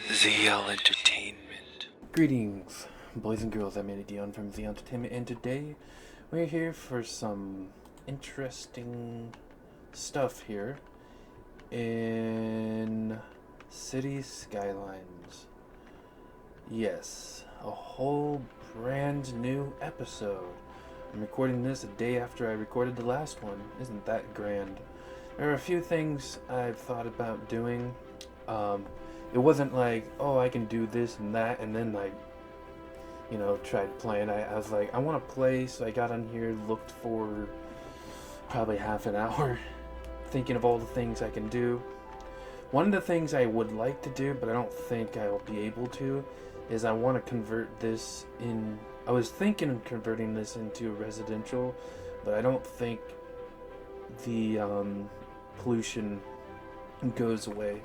ZL Entertainment. Greetings, boys and girls. I'm Andy Dion from The Entertainment, and today we're here for some interesting stuff here in City Skylines. Yes, a whole brand new episode. I'm recording this a day after I recorded the last one. Isn't that grand? There are a few things I've thought about doing. It wasn't like, oh, I can do this and that, and then I, tried playing. I was like, I want to play, so I got on here, looked for probably half an hour, thinking of all the things I can do. One of the things I would like to do, but I don't think I'll be able to, is I want to convert this in. I was thinking of converting this into a residential, but I don't think the pollution goes away.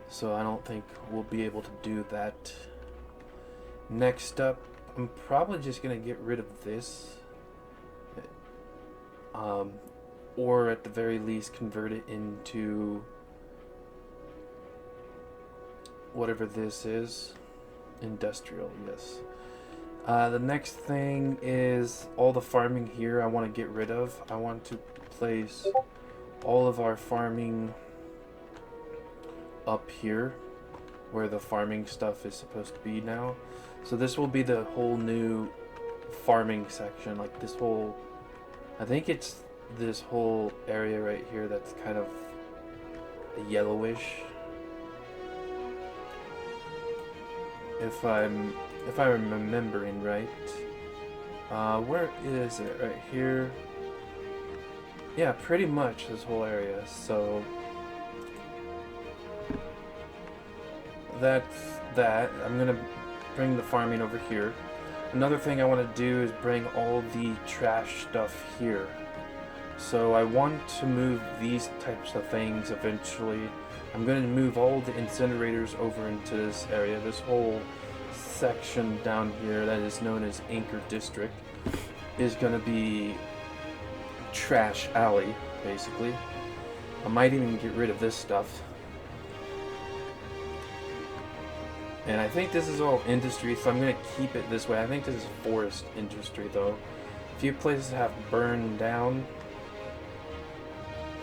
So I don't think we'll be able to do that. Next up, I'm probably just going to get rid of this. Or at the very least convert it into whatever this is. Industrial, yes. The next thing is all the farming here I want to get rid of. I want to place all of our farming up here where the farming stuff is supposed to be now. So this will be the whole new farming section, like this whole, I think it's this whole area right here that's kind of yellowish. If I'm remembering right. Where is it? Right here. Yeah, pretty much this whole area. So that's that. I'm gonna bring the farming over here. Another thing I want to do is bring all the trash stuff here. So I want to move these types of things eventually. I'm going to move all the incinerators over into this area. This whole section down here that is known as Anchor District is going to be trash alley, basically. I might even get rid of this stuff. And I think this is all industry, so I'm going to keep it this way. I think this is forest industry, though. A few places have burned down.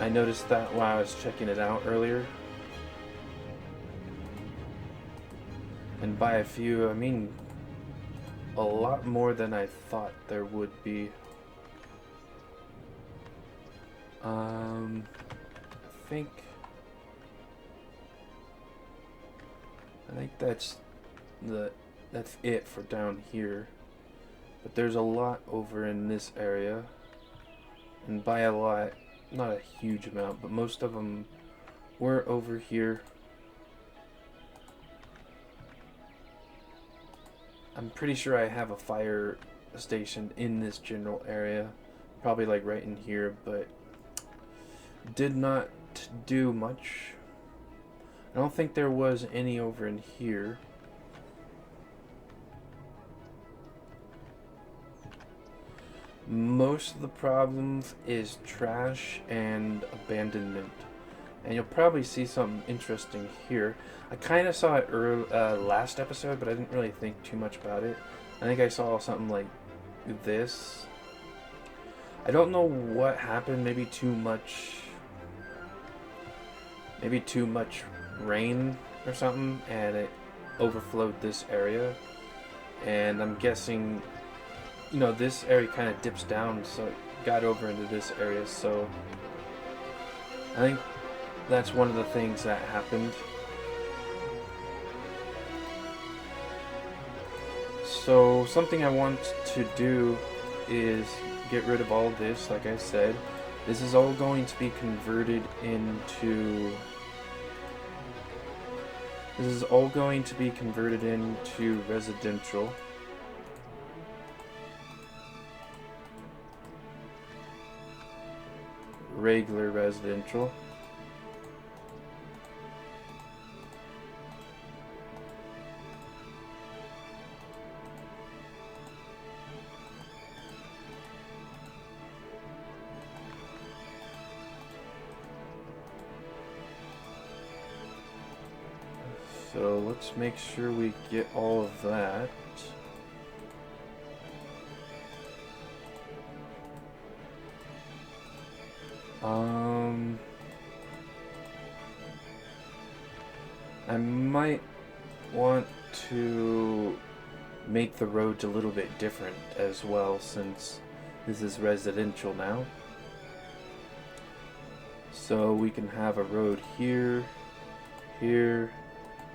I noticed that while I was checking it out earlier. And by a few, I mean a lot more than I thought there would be. I think that's it for down here. But there's a lot over in this area. And by a lot, not a huge amount, but most of them were over here. I'm pretty sure I have a fire station in this general area. Probably like right in here, but did not do much. I don't think there was any over in here. Most of the problems is trash and abandonment. And you'll probably see something interesting here. I kind of saw it last episode, but I didn't really think too much about it. I think I saw something like this. I don't know what happened. Maybe too much rain or something, and it overflowed this area. And I'm guessing, this area kind of dips down, so it got over into this area. So I think that's one of the things that happened. So something I want to do is get rid of all this, like I said. This is all going to be converted into residential. Regular residential. So let's make sure we get all of that. I might want to make the roads a little bit different as well, since this is residential now. So we can have a road here, here,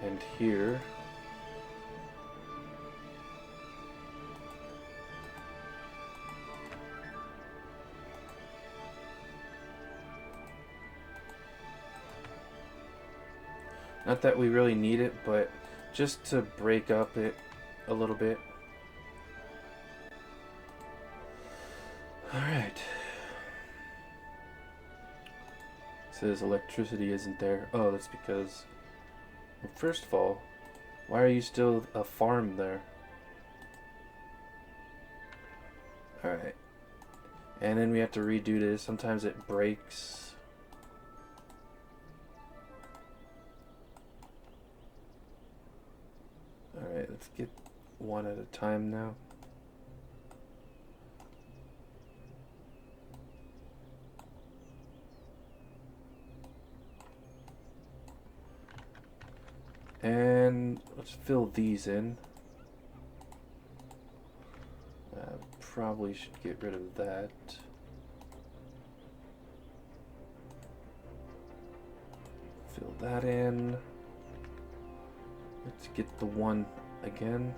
and here. Not that we really need it, but just to break up it a little bit. Alright. Says electricity isn't there. Oh, that's because... Well, first of all, why are you still a farm there? Alright. And then we have to redo this. Sometimes it breaks. Alright, let's get one at a time now. And let's fill these in. Probably should get rid of that. Fill that in. Let's get the one again.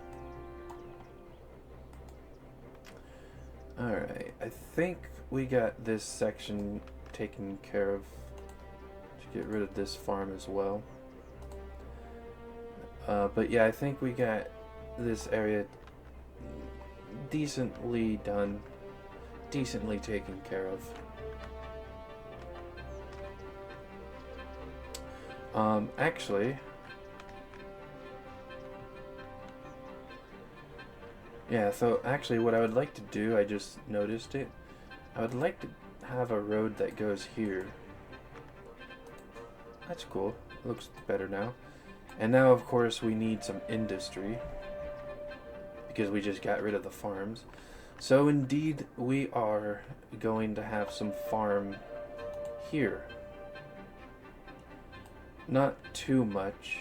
Alright, I think we got this section taken care of. To get rid of this farm as well. But yeah, I think we got this area decently done, decently taken care of. Actually, yeah, so actually what I would like to do, I just noticed it, I would like to have a road that goes here. That's cool, looks better now. And now, of course, we need some industry, because we just got rid of the farms. So indeed, we are going to have some farm here. Not too much.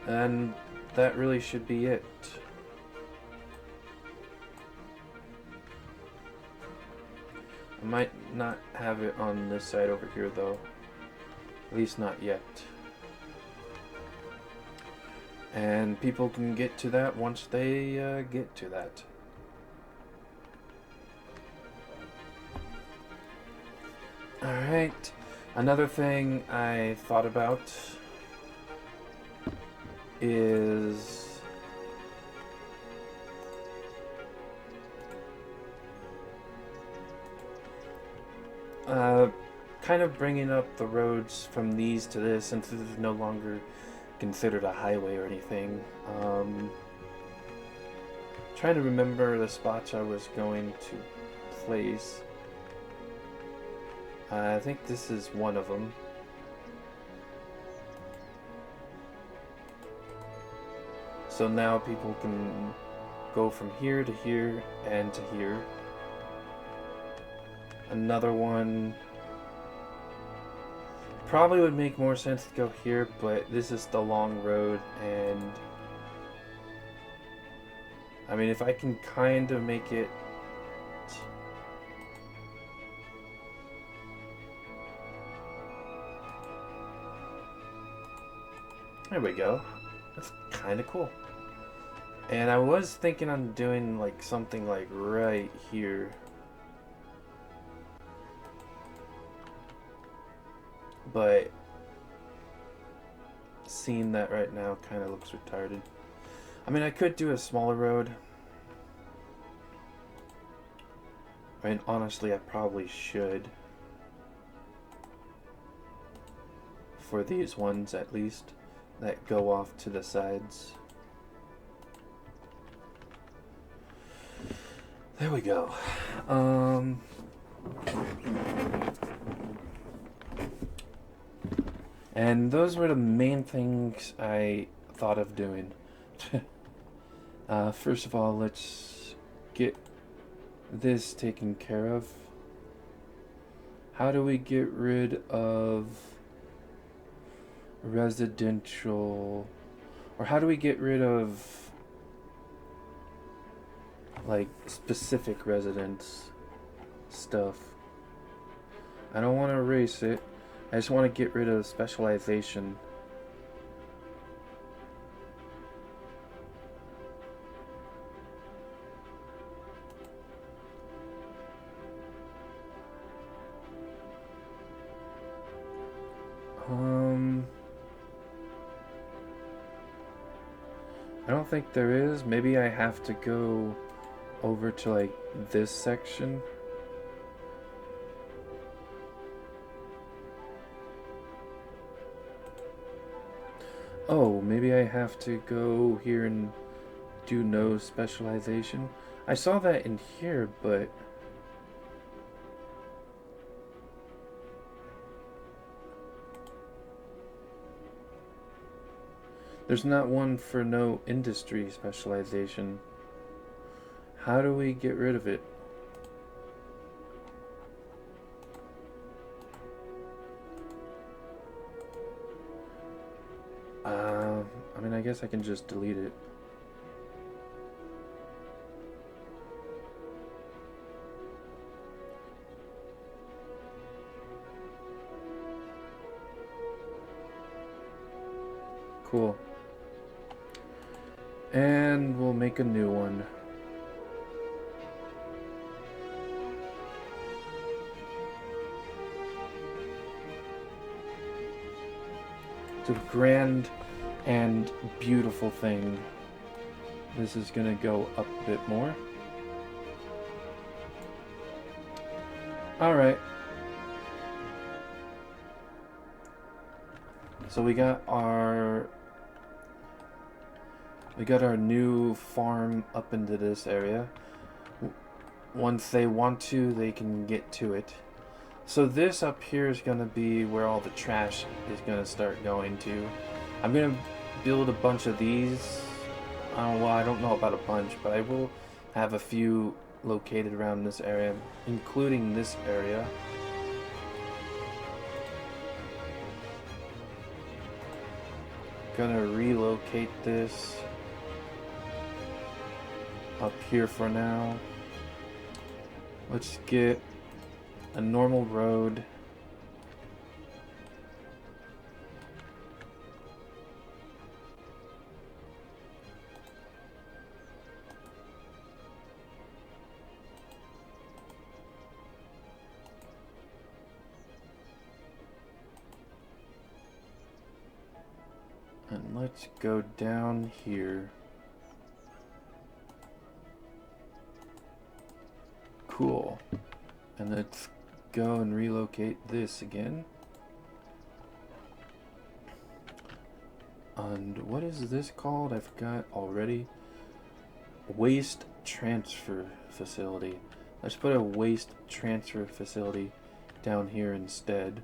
And that really should be it. I might not have it on this side over here though. At least not yet. And people can get to that once they get to that. Alright. Another thing I thought about is... kind of bringing up the roads from these to this, since this is no longer considered a highway or anything. Trying to remember the spots I was going to place. I think this is one of them. So now people can go from here to here and to here. Another one probably would make more sense to go here, but this is the long road, and I mean, if I can kind of make it there we go. That's kind of cool. And I was thinking on doing like something like right here. But seeing that right now kind of looks retarded. I mean, I could do a smaller road. I mean, honestly, I probably should. For these ones, at least, that go off to the sides. There we go. And those were the main things I thought of doing. First of all, let's get this taken care of. How do we get rid of residential, or how do we get rid of like specific residence stuff? I don't want to erase it. I just want to get rid of specialization. I don't think there is. Maybe I have to go over to like this section. Oh, maybe I have to go here and do no specialization. I saw that in here, but there's not one for no industry specialization. How do we get rid of it? I mean, I guess I can just delete it. Cool. And we'll make a new one. It's a grand and beautiful thing. This is gonna go up a bit more. Alright. So we got our new farm up into this area. Once they want to, they can get to it. So this up here is going to be where all the trash is going to start going to. I'm going to build a bunch of these. Well, I don't know about a bunch, but I will have a few located around this area, including this area. Gonna relocate this up here for now. Let's get a normal road. And let's go down here. Cool. And let's go and relocate this again. And what is this called? I forgot already. Waste transfer facility. Let's put a waste transfer facility down here instead.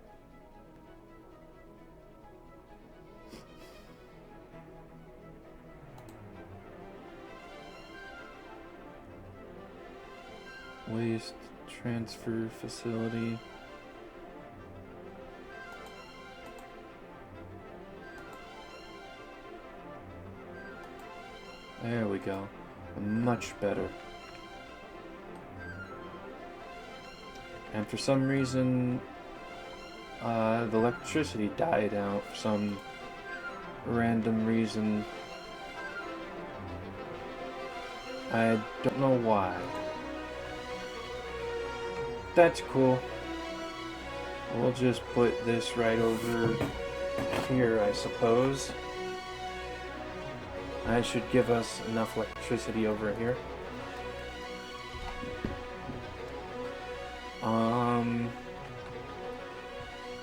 Waste transfer facility. There we go. Much better. And for some reason, the electricity died out for some random reason. I don't know why. That's cool. We'll just put this right over here, I suppose. That should give us enough electricity over here.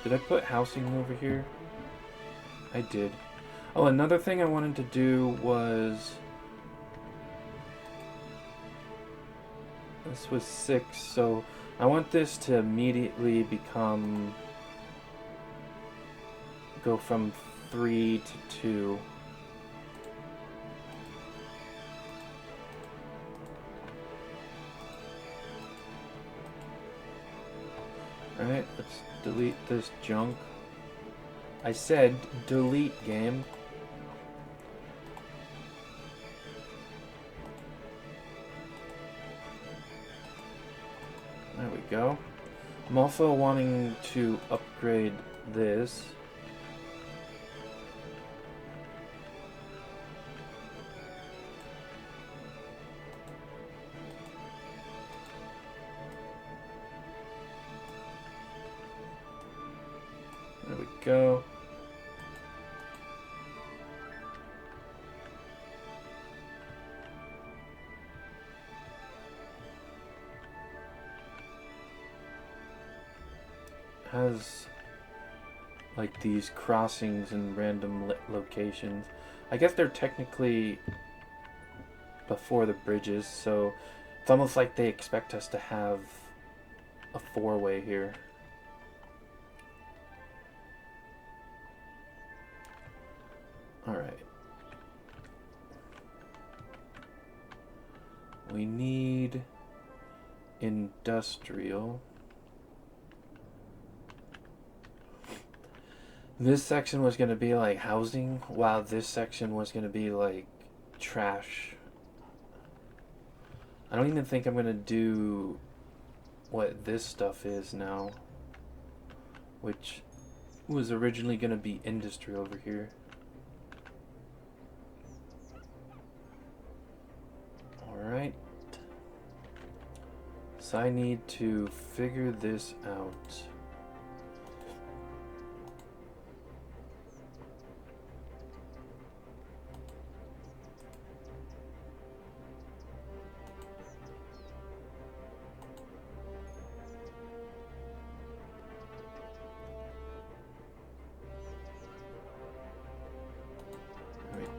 Did I put housing over here? I did. Oh, another thing I wanted to do was... This was 6, so I want this to immediately go from 3 to 2. Alright, let's delete this junk. I said delete, game. There we go. I'm also wanting to upgrade this. There we go. Has like these crossings in random locations. I guess they're technically before the bridges, so it's almost like they expect us to have a four-way here. Alright. We need industrial. This section was going to be like housing, while this section was going to be like trash. I don't even think I'm going to do what this stuff is now, which was originally going to be industry over here. Alright. So I need to figure this out.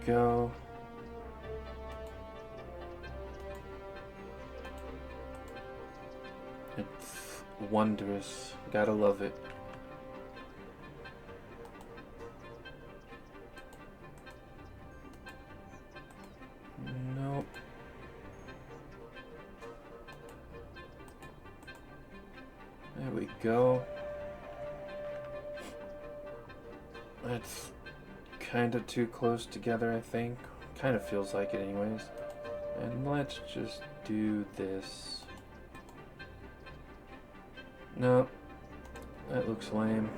Go. It's wondrous. Gotta love it. Nope. There we go. That's kind of too close together, I think. Kind of feels like it anyways. And let's just do this. No, that looks lame.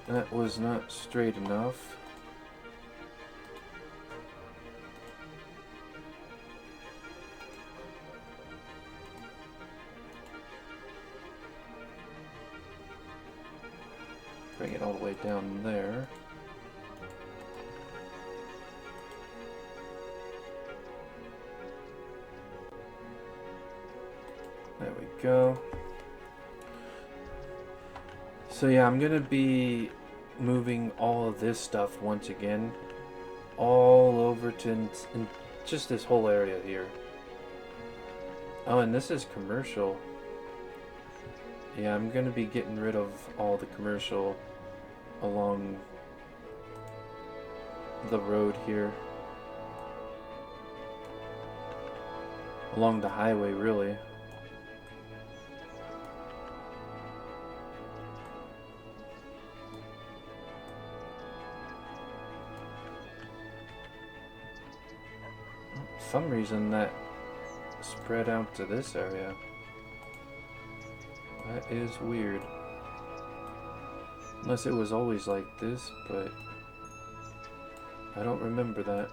That was not straight enough. Bring it all the way down there. There we go. So yeah, I'm gonna be moving all of this stuff once again all over to in just this whole area here. Oh, and this is commercial. Yeah, I'm gonna be getting rid of all the commercial along the road here. Along the highway, really. For some reason that spread out to this area. That is weird. Unless it was always like this, but I don't remember that.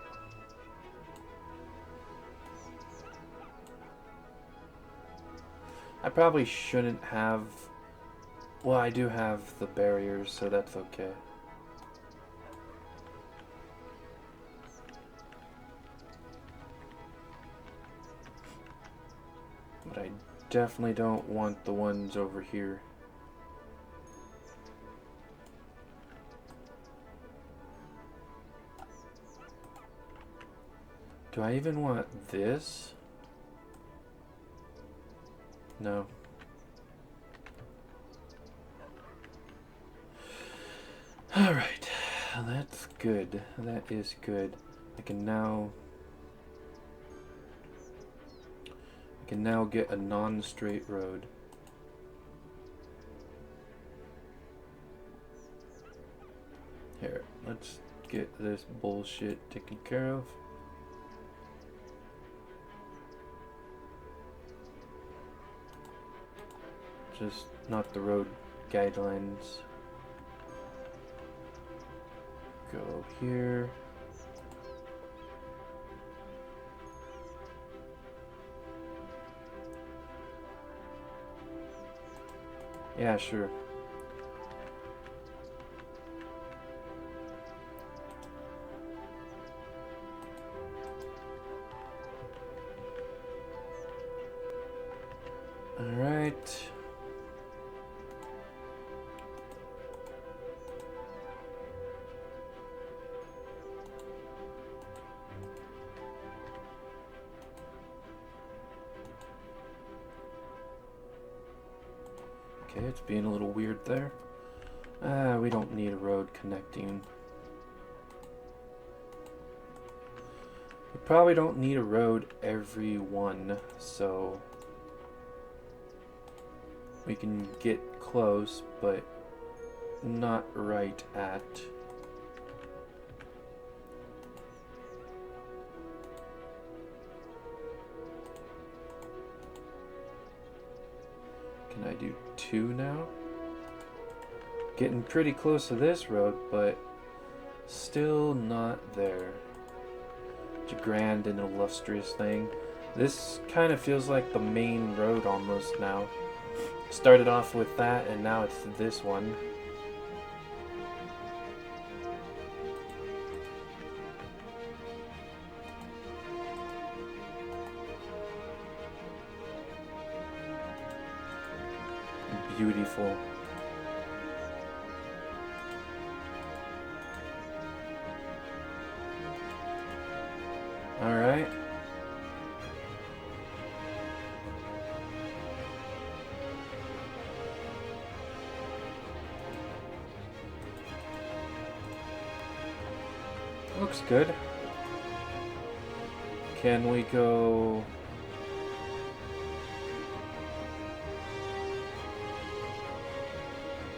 I probably shouldn't have... Well, I do have the barriers, so that's okay. But I definitely don't want the ones over here. Do I even want this? No. Alright, that's good. That is good. I can now get a non-straight road. Here, let's get this bullshit taken care of. Just not the road guidelines. Go here. Yeah, sure. All right. Okay, it's being a little weird there. We don't need a road connecting. We probably don't need a road every one, so we can get close, but not right at. Can I do 2 now? Getting pretty close to this road, but still not there. It's a grand and illustrious thing. This kind of feels like the main road almost now. Started off with that, and now it's this one. Beautiful. All right. Looks good. Can we go?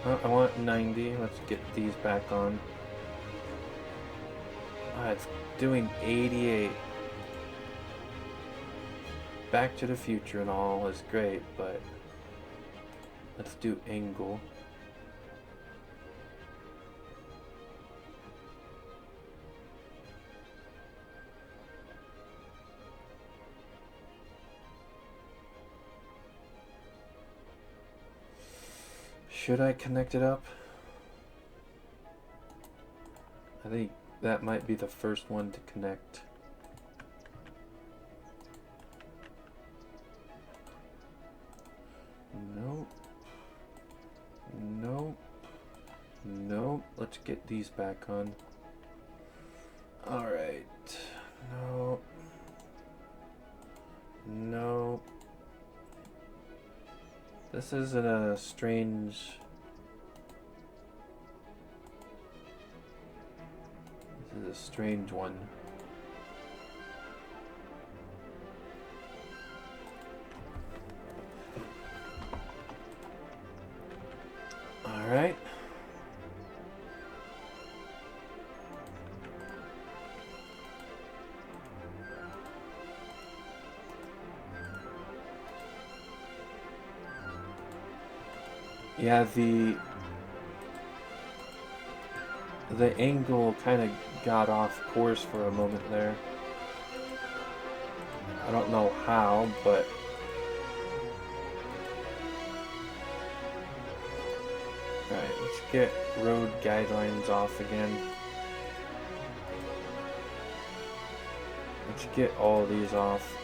I want 90. Let's get these back on. It's doing 88. Back to the Future and all is great, but let's do angle. Should I connect it up? I think that might be the first one to connect. Nope. Nope. Nope. Let's get these back on. Alright. Nope. Nope. This is a strange... This is a strange one. Alright. Yeah, the angle kind of got off course for a moment there. I don't know how, but alright, let's get road guidelines off again. Let's get all of these off.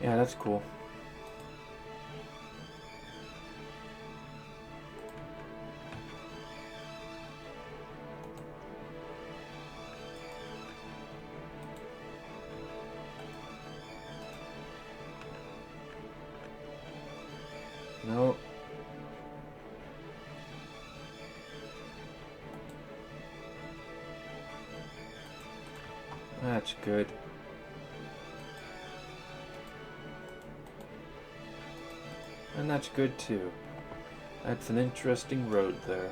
Yeah, that's cool. Nope. That's good. And that's good too. That's an interesting road there.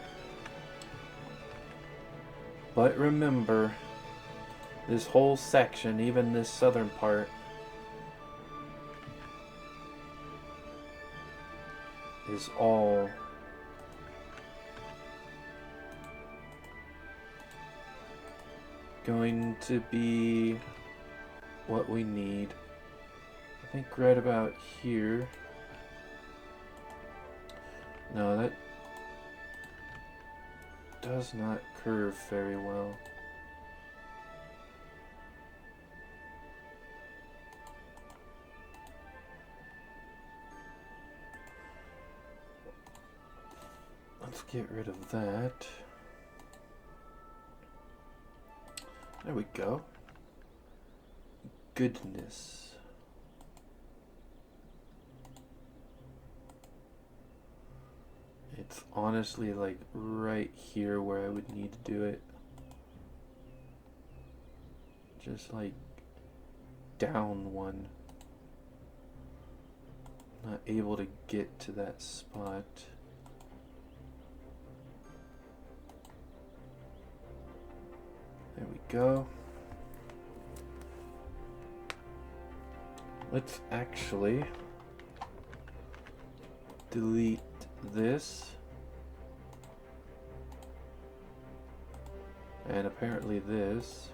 But remember, this whole section, even this southern part, is all going to be what we need. I think right about here. No, that does not curve very well. Let's get rid of that. There we go. Goodness. It's honestly like right here where I would need to do it. Just like down one. Not able to get to that spot. There we go. Let's actually delete this. And apparently this.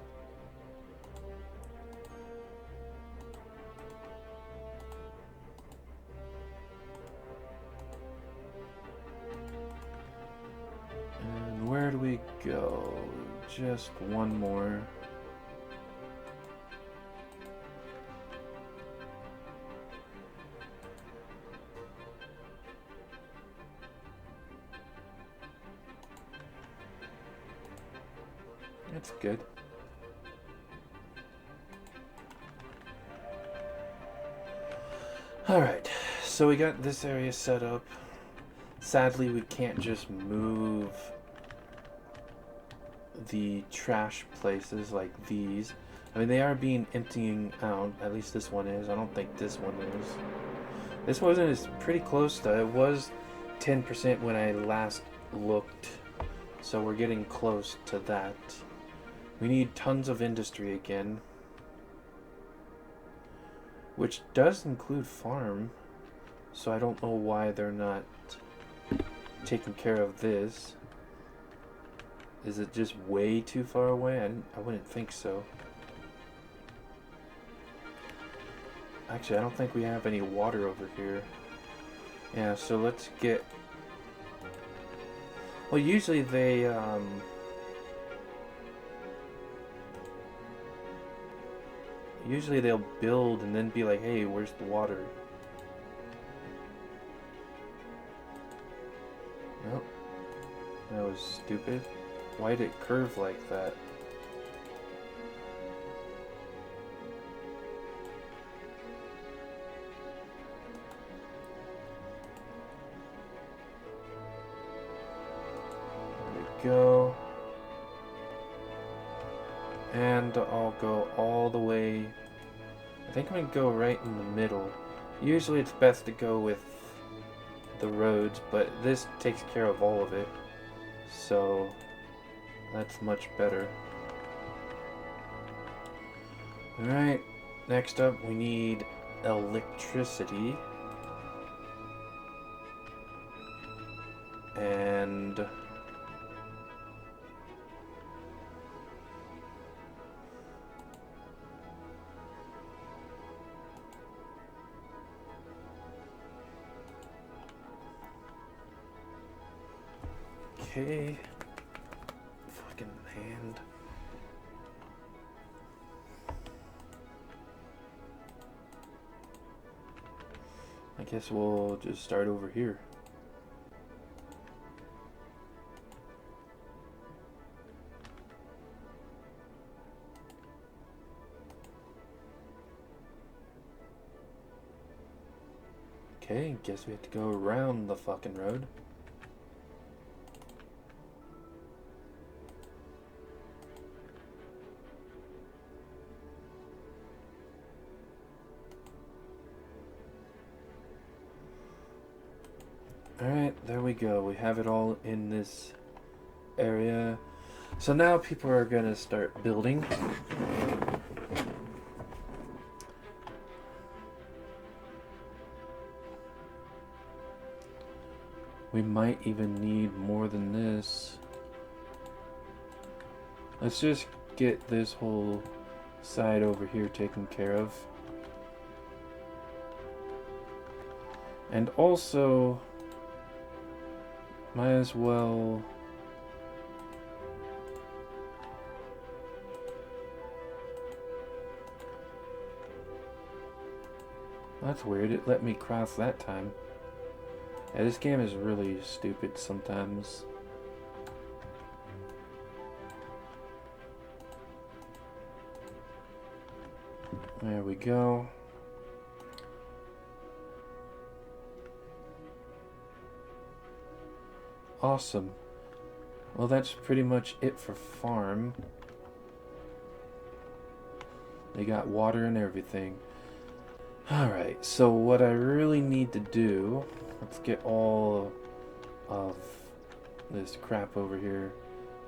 And where do we go? Just one more. That's good. Alright, so we got this area set up. Sadly, we can't just move the trash places like these. I mean, they are being emptying out. At least this one is. I don't think this one is. This one is pretty close to. It was 10% when I last looked. So we're getting close to that. We need tons of industry again. Which does include farm. So I don't know why they're not taking care of this. Is it just way too far away? I wouldn't think so. Actually, I don't think we have any water over here. Yeah, so let's get... Well, usually they, usually they'll build and then be like, hey, where's the water? Nope. That was stupid. Why did it curve like that? There we go. And I'll go all the way. I think I'm gonna go right in the middle. Usually it's best to go with the roads, but this takes care of all of it. So that's much better. Alright, next up we need electricity. And okay. Fucking hand. I guess we'll just start over here. Okay, guess we have to go around the fucking road. Alright, there we go. We have it all in this area. So now people are gonna start building. We might even need more than this. Let's just get this whole side over here taken care of. And also, might as well... That's weird, it let me cross that time. Yeah, this game is really stupid sometimes. There we go. Awesome. Well, that's pretty much it for farm. They got water and everything. Alright, so what I really need to do... Let's get all of this crap over here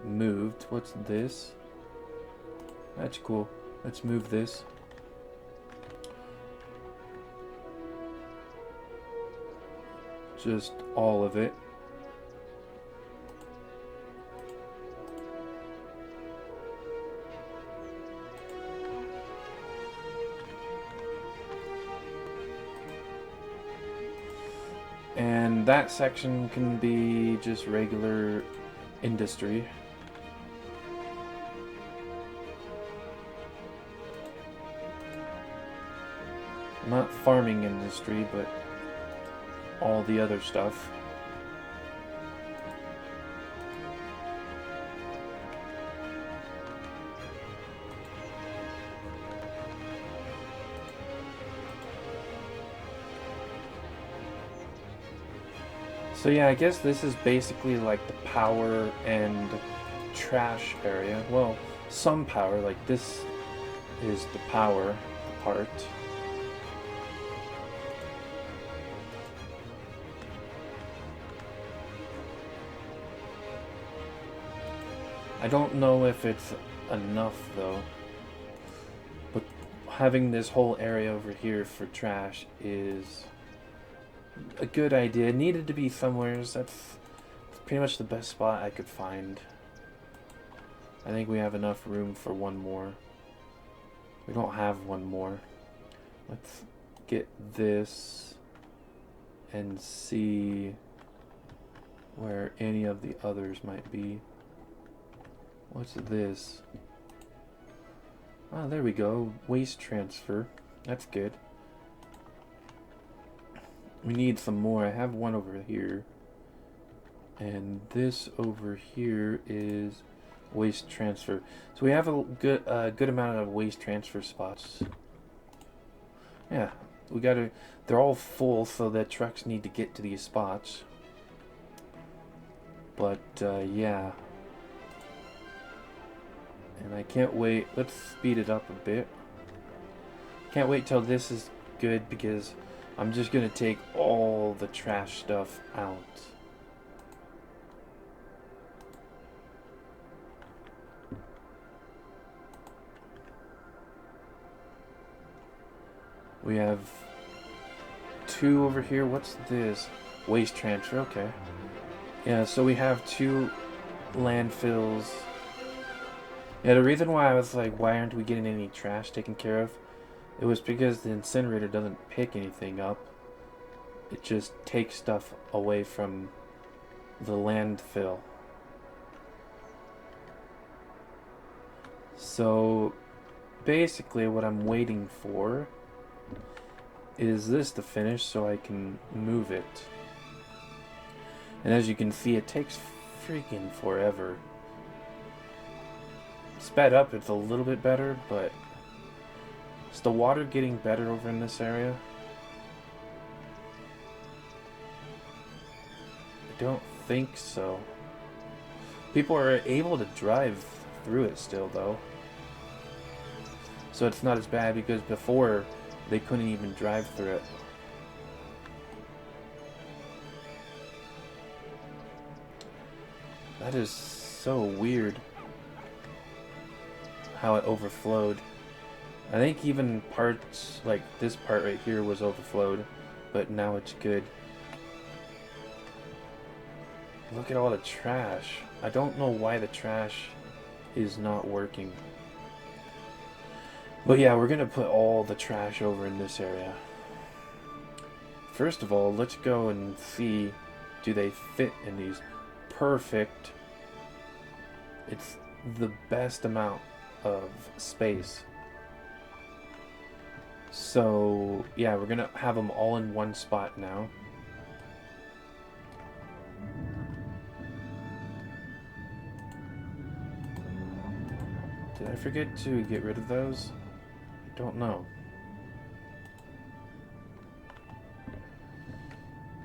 moved. What's this? That's cool. Let's move this. Just all of it. And that section can be just regular industry. Not farming industry, but all the other stuff. So yeah, I guess this is basically like the power and trash area. Well, some power, like this is the power part. I don't know if it's enough though, but having this whole area over here for trash is a good idea. It needed to be somewhere. That's pretty much the best spot I could find. I think we have enough room for one more. We don't have one more. Let's get this and see where any of the others might be. What's this? Oh, there we go. Waste transfer. That's good. We need some more. I have one over here. And this over here is waste transfer. So we have a good amount of waste transfer spots. Yeah, we gotta... They're all full, so the trucks need to get to these spots. But, yeah. And I can't wait. Let's speed it up a bit. Can't wait till this is good because I'm just gonna take all the trash stuff out. We have two over here. What's this? Waste transfer, okay. Yeah, so we have two landfills. Yeah, the reason why I was like, why aren't we getting any trash taken care of? It was because the incinerator doesn't pick anything up. It just takes stuff away from the landfill. So basically what I'm waiting for is this to finish so I can move it. And as you can see, it takes freaking forever. Sped up, it's a little bit better, but is the water getting better over in this area? I don't think so. People are able to drive through it still, though. So it's not as bad, because before they couldn't even drive through it. That is so weird how it overflowed. I think even parts like this part right here was overflowed, but now it's good. Look at all the trash. I don't know why the trash is not working. But yeah, we're gonna put all the trash over in this area. First of all, let's go and see, do they fit in these? Perfect. It's the best amount of space. So yeah, we're gonna have them all in one spot now. Did I forget to get rid of those? I don't know.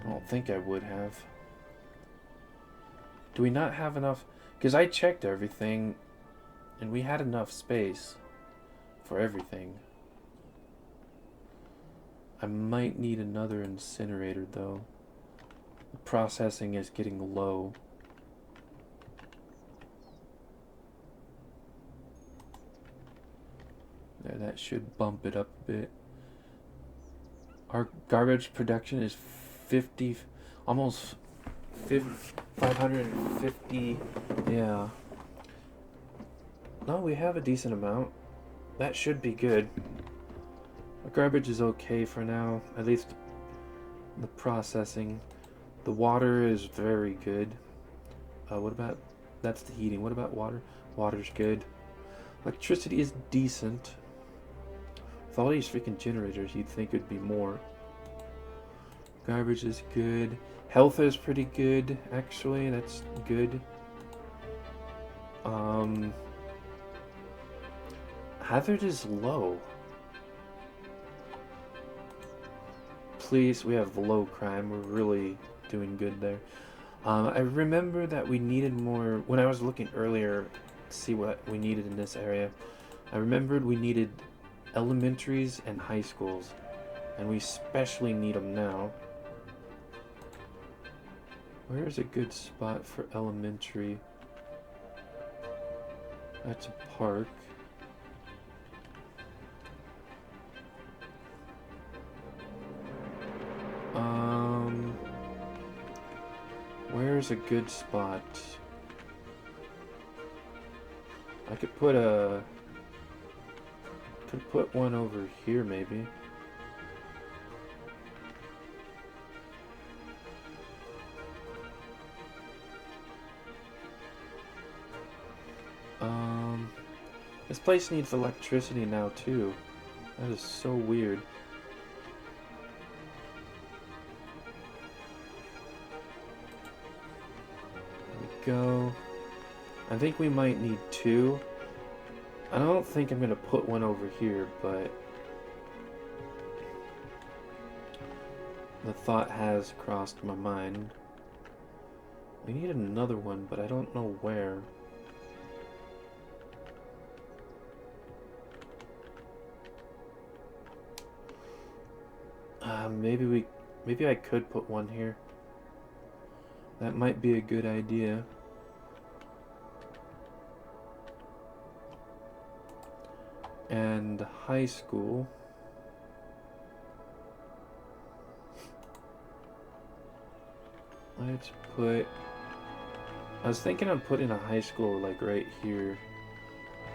I don't think I would have. Do we not have enough? Because I checked everything and we had enough space for everything. I might need another incinerator though. The processing is getting low. There, that should bump it up a bit. Our garbage production is 50, almost 550. Yeah. No, we have a decent amount. That should be good. The garbage is okay for now, at least the processing. The water is very good. What about, that's the heating. What about water? Water's good. Electricity is decent. With all these freaking generators, you'd think it'd be more. Garbage is good. Health is pretty good, actually. That's good. Hazard is low. Please, we have low crime. We're really doing good there. I remember that we needed more. When I was looking earlier to see what we needed in this area, I remembered we needed elementaries and high schools, and we especially need them now. Where is a good spot for elementary? That's a park. Where's a good spot? I could put one over here maybe. This place needs electricity now too. That is so weird. Go. I think we might need two. I don't think I'm gonna put one over here, but the thought has crossed my mind. We need another one, but I don't know where. Maybe I could put one here. That might be a good idea. And high school. Let's put... I was thinking of putting a high school like right here,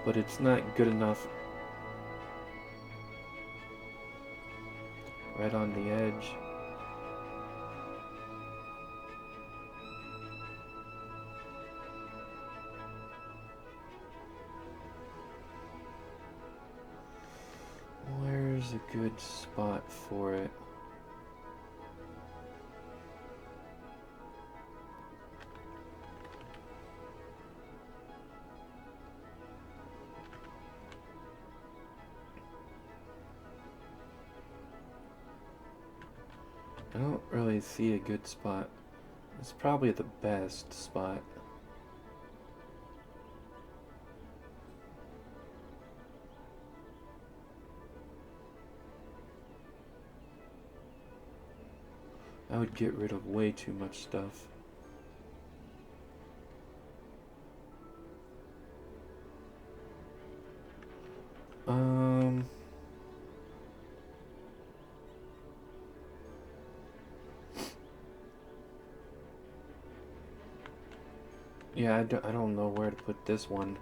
but it's not good enough. Right on the edge. Where's a good spot for it. I don't really see a good spot. It's probably the best spot. I would get rid of way too much stuff. Yeah, I don't know where to put this one.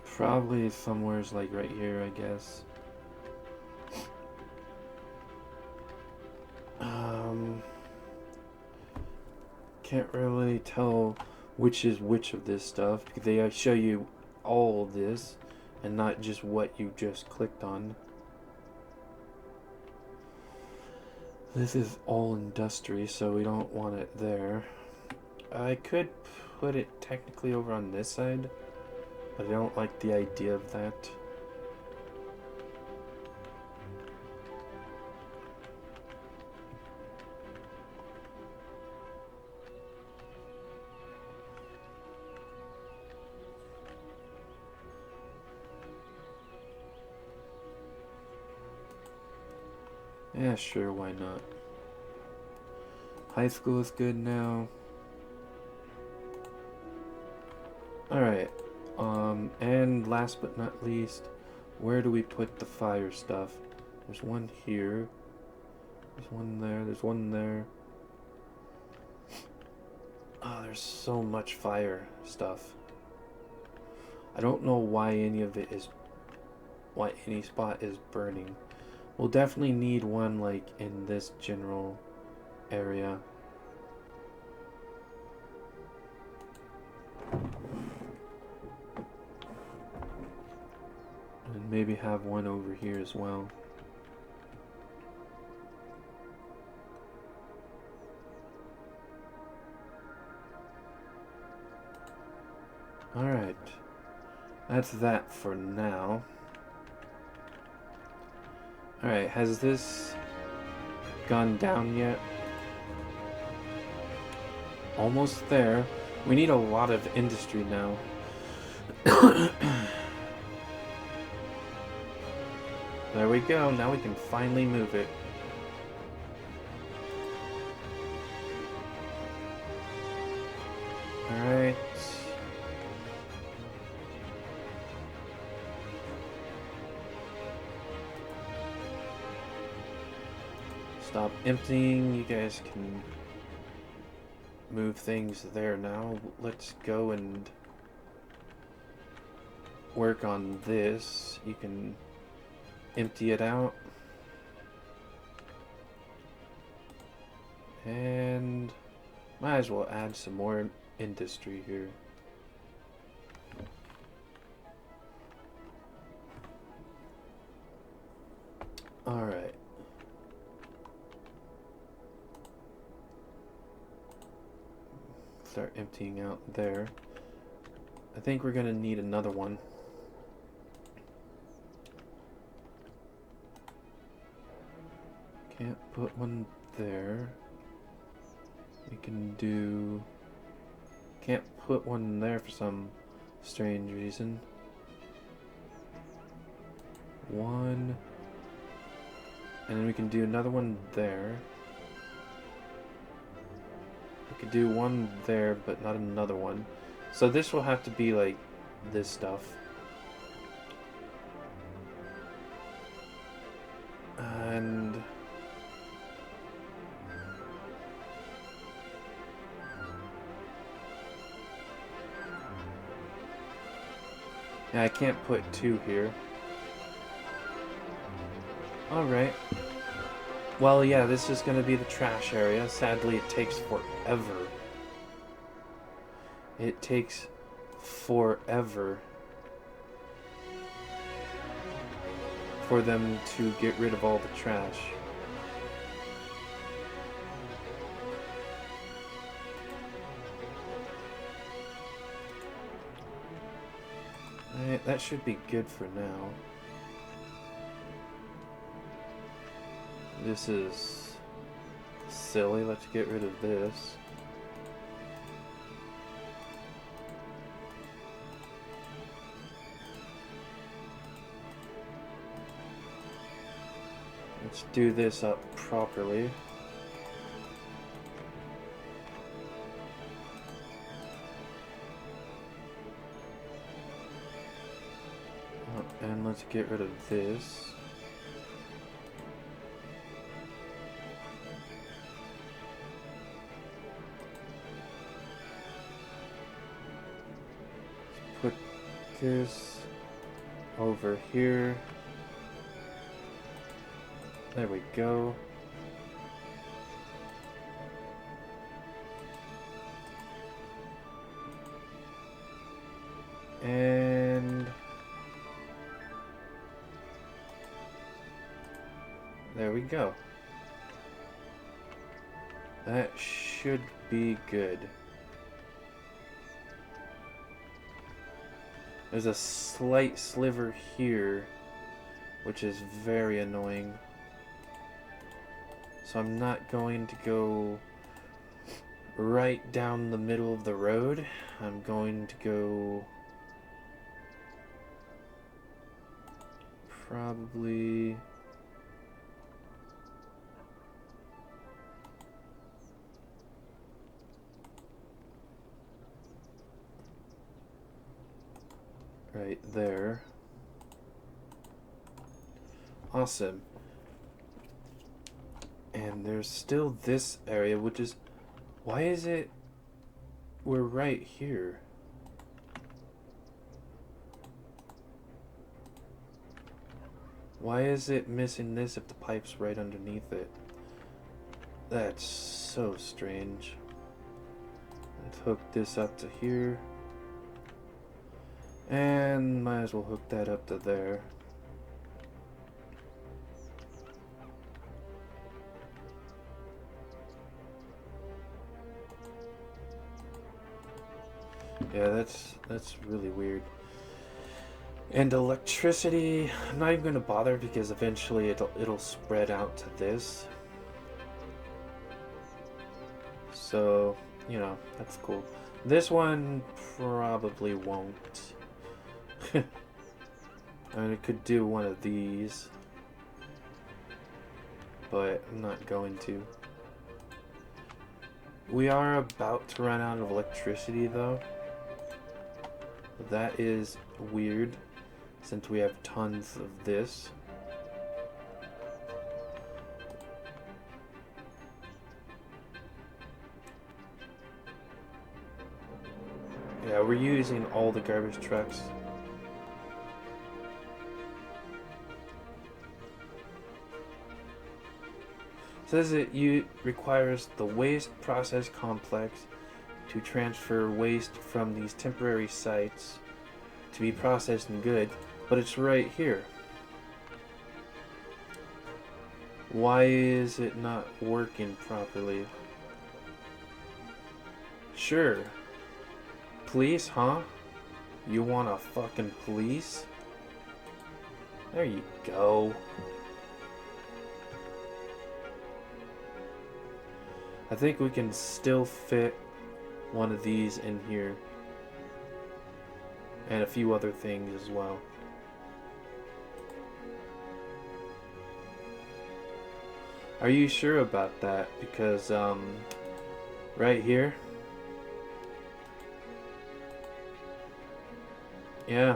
Probably somewhere's like right here, I guess. Can't really tell which is which of this stuff because they show you all of this and not just what you just clicked on. This is all industry, so we don't want it there. I could put it technically over on this side, but I don't like the idea of that. Yeah, sure, why not? High school is good now. Alright, and last but not least, where do we put the fire stuff? There's one here. There's one there. There's one there. Oh, there's so much fire stuff. I don't know why any of it is... why any spot is burning. We'll definitely need one, like, in this general area. And maybe have one over here as well. Alright. That's that for now. Alright, has this gone down yet? Almost there. We need a lot of industry now. There we go. Now we can finally move it. Alright. Stop emptying. You guys can move things there now. Let's go and work on this. You can empty it out. And might as well add some more industry here. Alright. Start emptying out there. I think we're gonna need another one. Can't put one there. We can do... Can't put one there for some strange reason. One. And then we can do another one there. We could do one there, but not another one. So this will have to be like this stuff. And... yeah, I can't put two here. Alright. Well, yeah, this is going to be the trash area. Sadly, it takes forever. It takes forever for them to get rid of all the trash. Alright, that should be good for now. This is silly. Let's get rid of this. Let's do this up properly. And let's get rid of this. Let's put this over here. There we go. And there we go. That should be good. There's a slight sliver here, which is very annoying. So I'm not going to go right down the middle of the road. I'm going to go probably right there. Awesome. And there's still this area, which is... Why is it... We're right here. Why is it missing this if the pipe's right underneath it? That's so strange. Let's hook this up to here. And might as well hook that up to there. Yeah, that's really weird. And electricity, I'm not even gonna bother because eventually it'll spread out to this. So, you know, that's cool. This one probably won't. I mean, it could do one of these, but I'm not going to. We are about to run out of electricity though. That is weird, since we have tons of this. Yeah, we're using all the garbage trucks. It says it requires the waste process complex to transfer waste from these temporary sites to be processed and good, but it's right here. Why is it not working properly? Sure. Police, huh? You want a fucking police? There you go. I think we can still fit one of these in here. And a few other things as well. Are you sure about that? Because, right here. Yeah.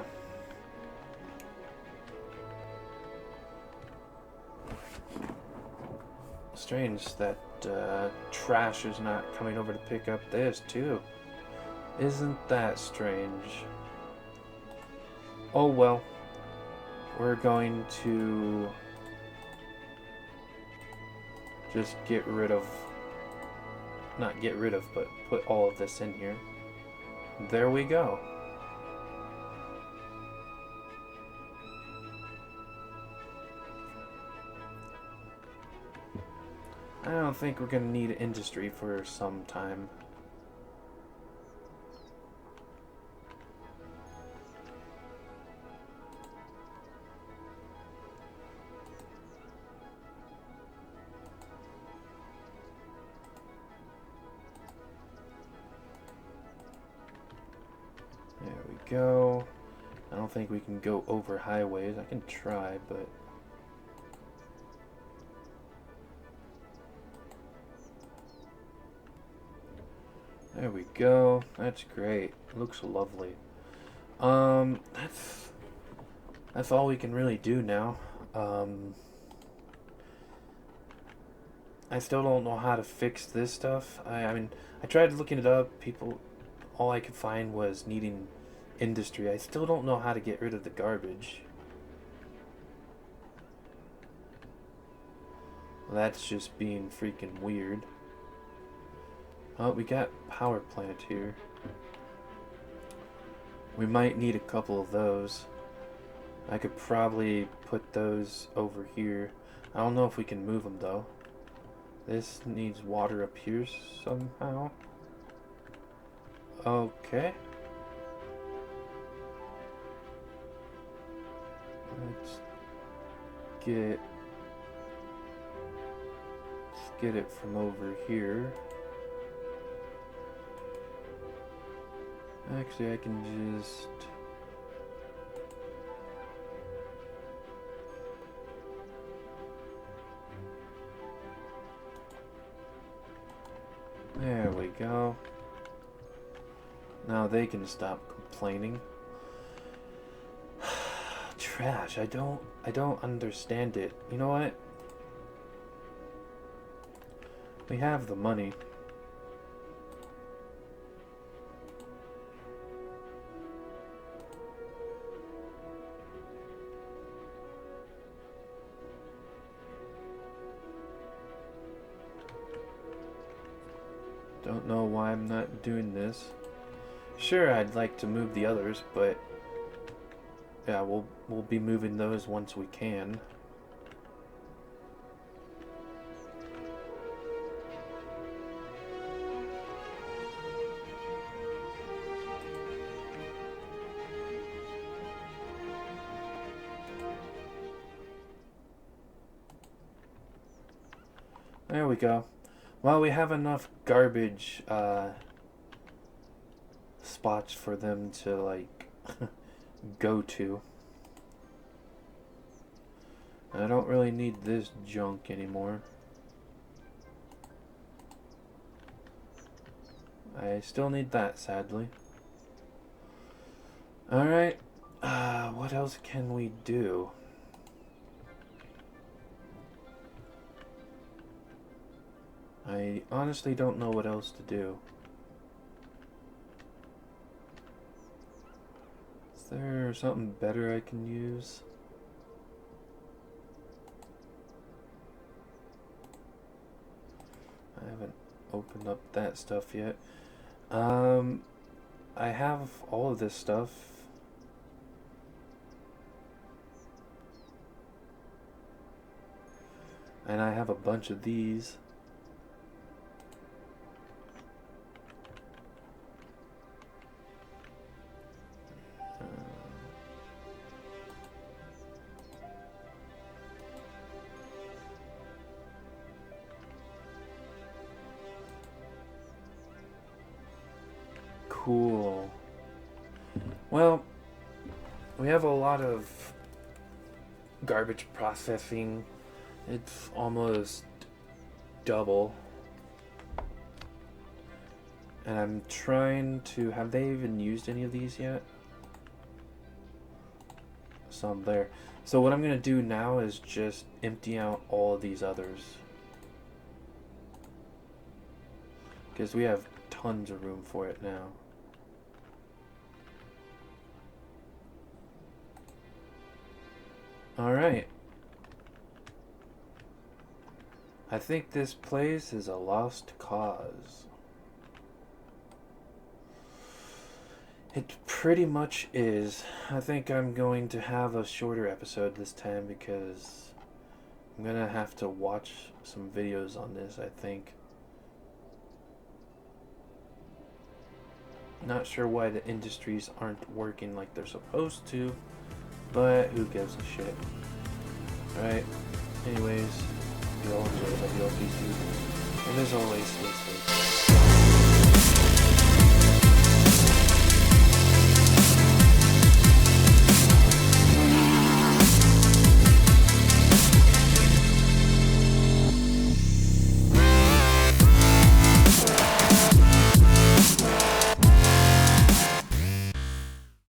Strange that trash is not coming over to pick up this too. Isn't that strange? Oh well. We're going to just get rid of, not get rid of, but put all of this in here. There we go. I don't think we're gonna need industry for some time. There we go. I don't think we can go over highways. I can try, but there we go. That's great. Looks lovely. That's all we can really do now. I still don't know how to fix this stuff. I mean, I tried looking it up. All I could find was needing industry. I still don't know how to get rid of the garbage. That's just being freaking weird. Oh, we got power plant here. We might need a couple of those. I could probably put those over here. I don't know if we can move them though. This needs water up here somehow. Okay. Let's get it from over here. Actually, I can just... There we go. Now they can stop complaining. Trash. I don't understand it. You know what? We have the money. Don't know why I'm not doing this. Sure, I'd like to move the others, but yeah, we'll be moving those once we can. There we go. Well, we have enough garbage spots for them to, like, go to. I don't really need this junk anymore. I still need that, sadly. Alright. What else can we do? I honestly don't know what else to do. Is there something better I can use? I haven't opened up that stuff yet. I have all of this stuff. And I have a bunch of these. Cool. Well, we have a lot of garbage processing. It's almost double. And I'm trying to... Have they even used any of these yet? Some there. So what I'm going to do now is just empty out all of these others. Because we have tons of room for it now. Alright. I think this place is a lost cause. It pretty much is. I think I'm going to have a shorter episode this time because I'm gonna have to watch some videos on this, I think. Not sure why the industries aren't working like they're supposed to, but who gives a shit? Alright, anyways, you all enjoy, love you all, peace, and as always, stay safe.